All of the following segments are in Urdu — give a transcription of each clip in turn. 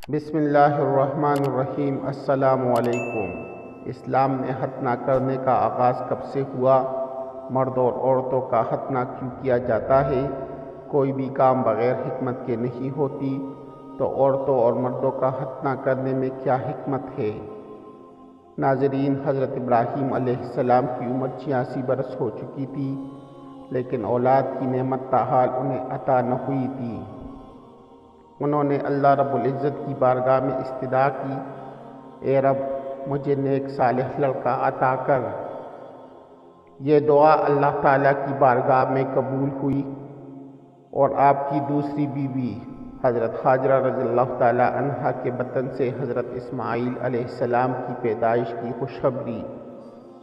بسم اللہ الرحمن الرحیم۔ السلام علیکم۔ اسلام میں ختنہ کرنے کا آغاز کب سے ہوا؟ مرد اور عورتوں کا ختنہ کیوں کیا جاتا ہے؟ کوئی بھی کام بغیر حکمت کے نہیں ہوتی، تو عورتوں اور مردوں کا ختنہ کرنے میں کیا حکمت ہے؟ ناظرین، حضرت ابراہیم علیہ السلام کی عمر 86 برس ہو چکی تھی، لیکن اولاد کی نعمت تاحال انہیں عطا نہ ہوئی تھی۔ انہوں نے اللہ رب العزت کی بارگاہ میں استدعا کی، اے رب، مجھے نیک صالح لڑکا عطا کر۔ یہ دعا اللہ تعالیٰ کی بارگاہ میں قبول ہوئی، اور آپ کی دوسری بیوی حضرت ہاجرہ رضی اللہ تعالیٰ عنہا کے بطن سے حضرت اسماعیل علیہ السلام کی پیدائش کی خوشخبری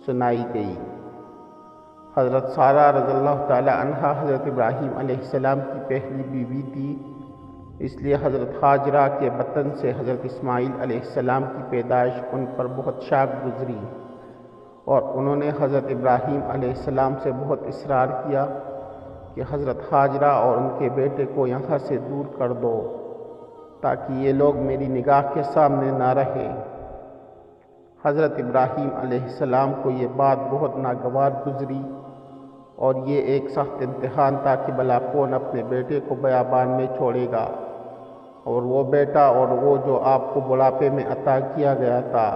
سنائی گئی۔ حضرت سارہ رضی اللہ تعالیٰ عنہا حضرت ابراہیم علیہ السلام کی پہلی بیوی تھی، اس لیے حضرت ہاجرہ کے بطن سے حضرت اسماعیل علیہ السلام کی پیدائش ان پر بہت شاق گزری، اور انہوں نے حضرت ابراہیم علیہ السلام سے بہت اصرار کیا کہ حضرت ہاجرہ اور ان کے بیٹے کو یہاں سے دور کر دو، تاکہ یہ لوگ میری نگاہ کے سامنے نہ رہے۔ حضرت ابراہیم علیہ السلام کو یہ بات بہت ناگوار گزری، اور یہ ایک سخت امتحان تھا کہ بھلا کون اپنے بیٹے کو بیابان میں چھوڑے گا، اور وہ بیٹا اور وہ جو آپ کو بڑھاپے میں عطا کیا گیا تھا،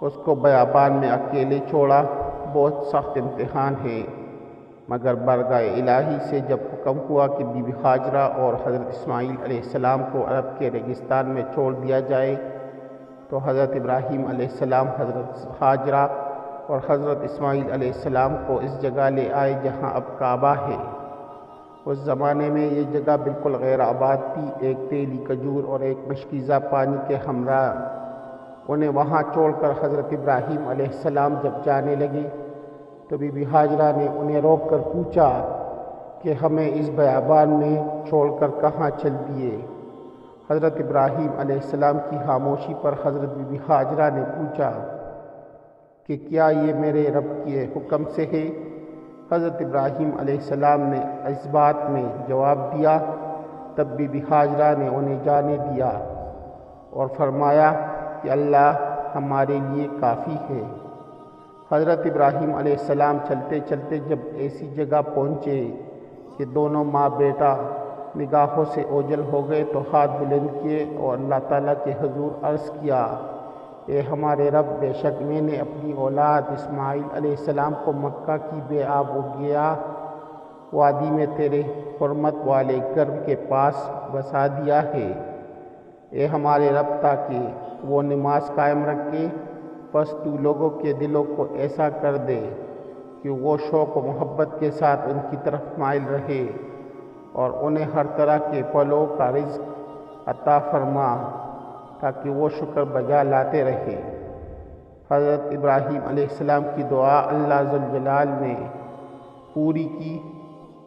اس کو بیابان میں اکیلے چھوڑا۔ بہت سخت امتحان ہے، مگر بارگاہ الہی سے جب حکم ہوا کہ بی بی ہاجرہ اور حضرت اسماعیل علیہ السلام کو عرب کے ریگستان میں چھوڑ دیا جائے، تو حضرت ابراہیم علیہ السلام حضرت ہاجرہ اور حضرت اسماعیل علیہ السلام کو اس جگہ لے آئے جہاں اب کعبہ ہے۔ اس زمانے میں یہ جگہ بالکل غیر آباد تھی، ایک تیلی کھجور اور ایک مشکیزہ پانی کے ہمراہ۔ انہیں وہاں چھوڑ کر حضرت ابراہیم علیہ السلام جب جانے لگے، تو بی بی ہاجرہ نے انہیں روک کر پوچھا کہ ہمیں اس بیابان میں چھوڑ کر کہاں چل دیے؟ حضرت ابراہیم علیہ السلام کی خاموشی پر حضرت بی بی ہاجرہ نے پوچھا کہ کیا یہ میرے رب کے حکم سے ہے؟ حضرت ابراہیم علیہ السلام نے اس بات میں جواب دیا۔ تب بی بی ہاجرہ نے انہیں جانے دیا اور فرمایا کہ اللہ ہمارے لیے کافی ہے۔ حضرت ابراہیم علیہ السلام چلتے چلتے جب ایسی جگہ پہنچے کہ دونوں ماں بیٹا نگاہوں سے اوجھل ہو گئے، تو ہاتھ بلند کیے اور اللہ تعالیٰ کے حضور عرض کیا، اے ہمارے رب، بے شک میں نے اپنی اولاد اسماعیل علیہ السلام کو مکہ کی بے آب و گیا وادی میں تیرے حرمت والے گھر کے پاس بسا دیا ہے۔ اے ہمارے رب، تاکہ وہ نماز قائم رکھے، پس تو لوگوں کے دلوں کو ایسا کر دے کہ وہ شوق و محبت کے ساتھ ان کی طرف مائل رہے، اور انہیں ہر طرح کے پھلوں کا رزق عطا فرما، تاکہ وہ شکر بجا لاتے رہے۔ حضرت ابراہیم علیہ السلام کی دعا اللہ ذوالجلال نے پوری کی۔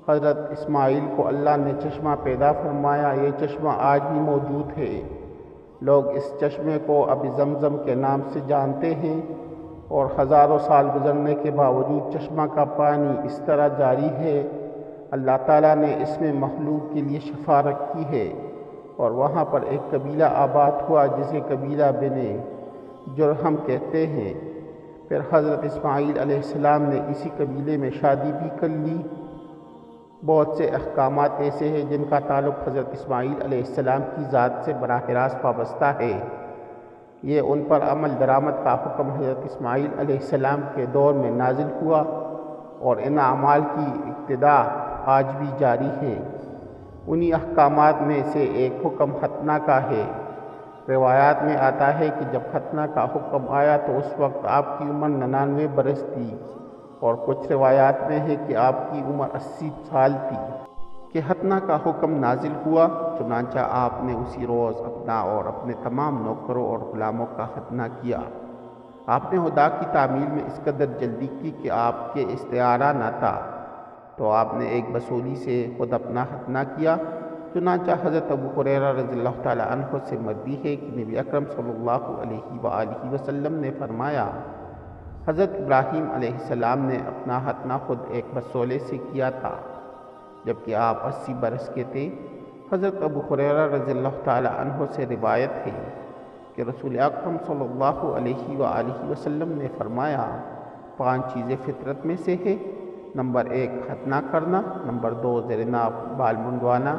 حضرت اسماعیل کو اللہ نے چشمہ پیدا فرمایا۔ یہ چشمہ آج بھی موجود ہے۔ لوگ اس چشمے کو اب زمزم کے نام سے جانتے ہیں، اور ہزاروں سال گزرنے کے باوجود چشمہ کا پانی اس طرح جاری ہے۔ اللہ تعالیٰ نے اس میں مخلوق کے لیے شفا رکھی ہے، اور وہاں پر ایک قبیلہ آباد ہوا جسے قبیلہ بنِ جرہم کہتے ہیں۔ پھر حضرت اسماعیل علیہ السلام نے اسی قبیلے میں شادی بھی کر لی۔ بہت سے احکامات ایسے ہیں جن کا تعلق حضرت اسماعیل علیہ السلام کی ذات سے براہ راست وابستہ ہے۔ یہ ان پر عمل درآمد کا حکم حضرت اسماعیل علیہ السلام کے دور میں نازل ہوا، اور ان اعمال کی ابتدا آج بھی جاری ہے۔ انہی احکامات میں سے ایک حکم ختنہ کا ہے۔ روایات میں آتا ہے کہ جب ختنہ کا حکم آیا تو اس وقت آپ کی عمر 99 برس تھی، اور کچھ روایات میں ہے کہ آپ کی عمر 80 سال تھی کہ ختنہ کا حکم نازل ہوا۔ چنانچہ آپ نے اسی روز اپنا اور اپنے تمام نوکروں اور غلاموں کا ختنہ کیا۔ آپ نے خدا کی تعمیل میں اس قدر جلدی کی کہ آپ کے استعارہ نہ تھا، تو آپ نے ایک بسولی سے خود اپنا ختنہ کیا۔ چنانچہ حضرت ابو ہریرہ رضی اللہ تعالیٰ عنہ سے مروی ہے کہ نبی اکرم صلی اللہ علیہ وآلہ وسلم نے فرمایا، حضرت ابراہیم علیہ السلام نے اپنا ختنہ خود ایک بسولے سے کیا تھا، جبکہ آپ 80 برس کے تھے۔ حضرت ابو ہریرہ رضی اللہ تعالی عنہ سے روایت ہے کہ رسول اکرم صلی اللہ علیہ وآلہ وسلم نے فرمایا، 5 چیزیں فطرت میں سے ہے۔ نمبر 1 ختنہ کرنا، نمبر 2 زیر ناف بال منڈوانا،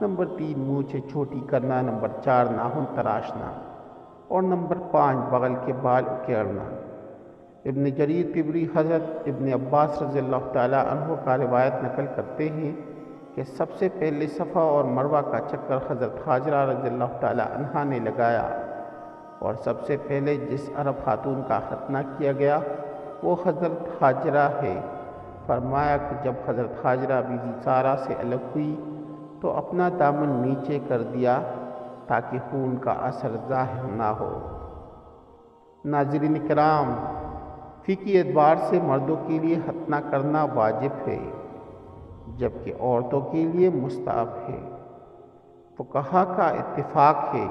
نمبر 3 مونچھیں چھوٹی کرنا، نمبر 4 ناخن تراشنا، اور نمبر 5 بغل کے بال اکیڑنا۔ ابن جریر طبری حضرت ابن عباس رضی اللہ تعالیٰ عنہ کا روایت نقل کرتے ہیں کہ سب سے پہلے صفا اور مروہ کا چکر حضرت ہاجرہ رضی اللہ تعالیٰ عنہا نے لگایا، اور سب سے پہلے جس عرب خاتون کا ختنہ کیا گیا وہ حضرت ہاجرہ ہے۔ فرمایا کہ جب حضرت ہاجرہ بی بی سارہ سے الگ ہوئی تو اپنا دامن نیچے کر دیا تاکہ خون کا اثر ظاہر نہ ہو۔ ناظرین کرام، فقہی اعتبار سے مردوں کے لیے ختنہ کرنا واجب ہے جبکہ عورتوں کے لیے مستحب ہے۔ فقہا کا اتفاق ہے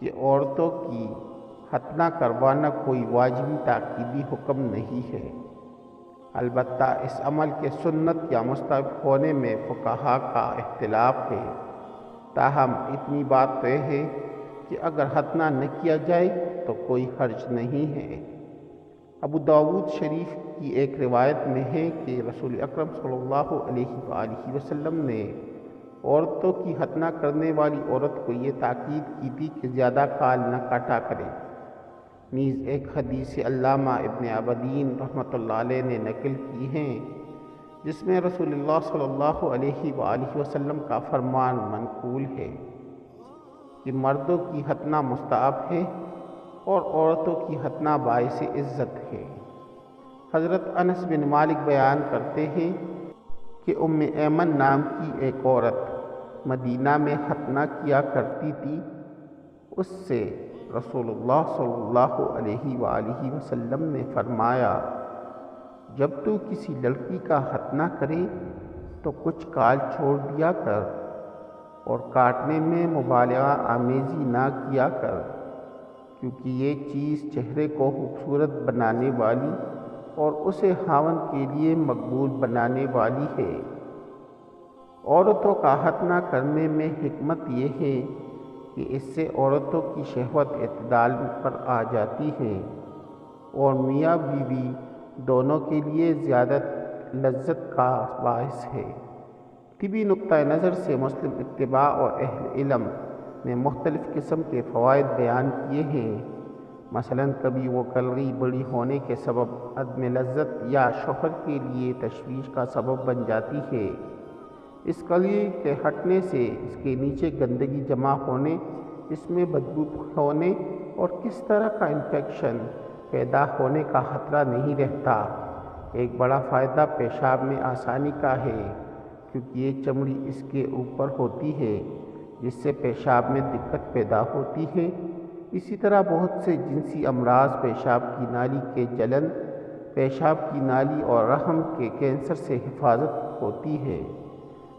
کہ عورتوں کی ختنہ کروانا کوئی واجبی تاکیدی حکم نہیں ہے، البتہ اس عمل کے سنت یا مستحب ہونے میں فقہا کا اختلاف ہے۔ تاہم اتنی بات طے ہے کہ اگر ختنہ نہ کیا جائے تو کوئی حرج نہیں ہے۔ ابو داود شریف کی ایک روایت میں ہے کہ رسول اکرم صلی اللہ علیہ وآلہ وسلم نے عورتوں کی ختنہ کرنے والی عورت کو یہ تاکید کی تھی کہ زیادہ کال نہ کاٹا کرے۔ نیز ایک حدیث علامہ ابن عابدین رحمۃ اللہ علیہ نے نقل کی ہیں جس میں رسول اللہ صلی اللہ علیہ وآلہ وسلم کا فرمان منقول ہے کہ مردوں کی ختنہ مستحب ہے اور عورتوں کی ختنہ باعث عزت ہے۔ حضرت انس بن مالک بیان کرتے ہیں کہ ام ایمن نام کی ایک عورت مدینہ میں ختنہ کیا کرتی تھی۔ اس سے رسول اللہ صلی اللہ علیہ وآلہ وسلم نے فرمایا، جب تو کسی لڑکی کا ختنہ کرے تو کچھ کال چھوڑ دیا کر اور کاٹنے میں مبالغہ آمیزی نہ کیا کر، کیونکہ یہ چیز چہرے کو خوبصورت بنانے والی اور اسے خاوند کے لیے مقبول بنانے والی ہے۔ عورتوں کا ختنہ کرنے میں حکمت یہ ہے کہ اس سے عورتوں کی شہوت اعتدال پر آ جاتی ہے اور میاں بیوی دونوں کے لیے زیادہ لذت کا باعث ہے۔ طبی نقطہ نظر سے مسلم اتباع اور اہل علم نے مختلف قسم کے فوائد بیان کیے ہیں۔ مثلاً کبھی وہ کیلوری بڑی ہونے کے سبب عدم لذت یا شوہر کے لیے تشویش کا سبب بن جاتی ہے۔ اس کیلوری کے ہٹنے سے اس کے نیچے گندگی جمع ہونے، اس میں بدبو ہونے اور کس طرح کا انفیکشن پیدا ہونے کا خطرہ نہیں رہتا۔ ایک بڑا فائدہ پیشاب میں آسانی کا ہے کیونکہ یہ چمڑی اس کے اوپر ہوتی ہے جس سے پیشاب میں دقت پیدا ہوتی ہے۔ اسی طرح بہت سے جنسی امراض، پیشاب کی نالی کے جلن، پیشاب کی نالی اور رحم کے کینسر سے حفاظت ہوتی ہے۔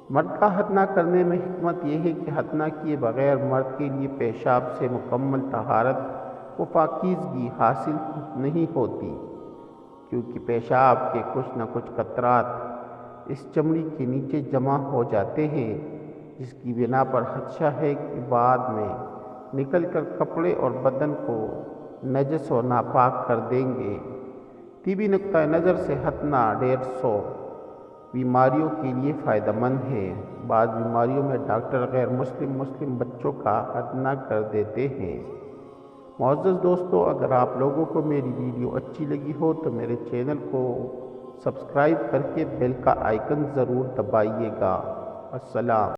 مرد کا ختنہ کرنے میں حکمت یہ ہے کہ ختنہ کیے بغیر مرد کے لیے پیشاب سے مکمل طہارت و پاکیزگی حاصل نہیں ہوتی، کیونکہ پیشاب کے کچھ نہ کچھ قطرات اس چمڑی کے نیچے جمع ہو جاتے ہیں، جس کی بنا پر خدشہ ہے کہ بعد میں نکل کر کپڑے اور بدن کو نجس و ناپاک کر دیں گے۔ طبی نقطہ نظر سے ختنہ 150 بیماریوں کے لیے فائدہ مند ہے۔ بعض بیماریوں میں ڈاکٹر غیر مسلم بچوں کا ختنہ کر دیتے ہیں۔ معزز دوستو، اگر آپ لوگوں کو میری ویڈیو اچھی لگی ہو تو میرے چینل کو سبسکرائب کر کے بیل کا آئیکن ضرور دبائیے گا۔ السلام۔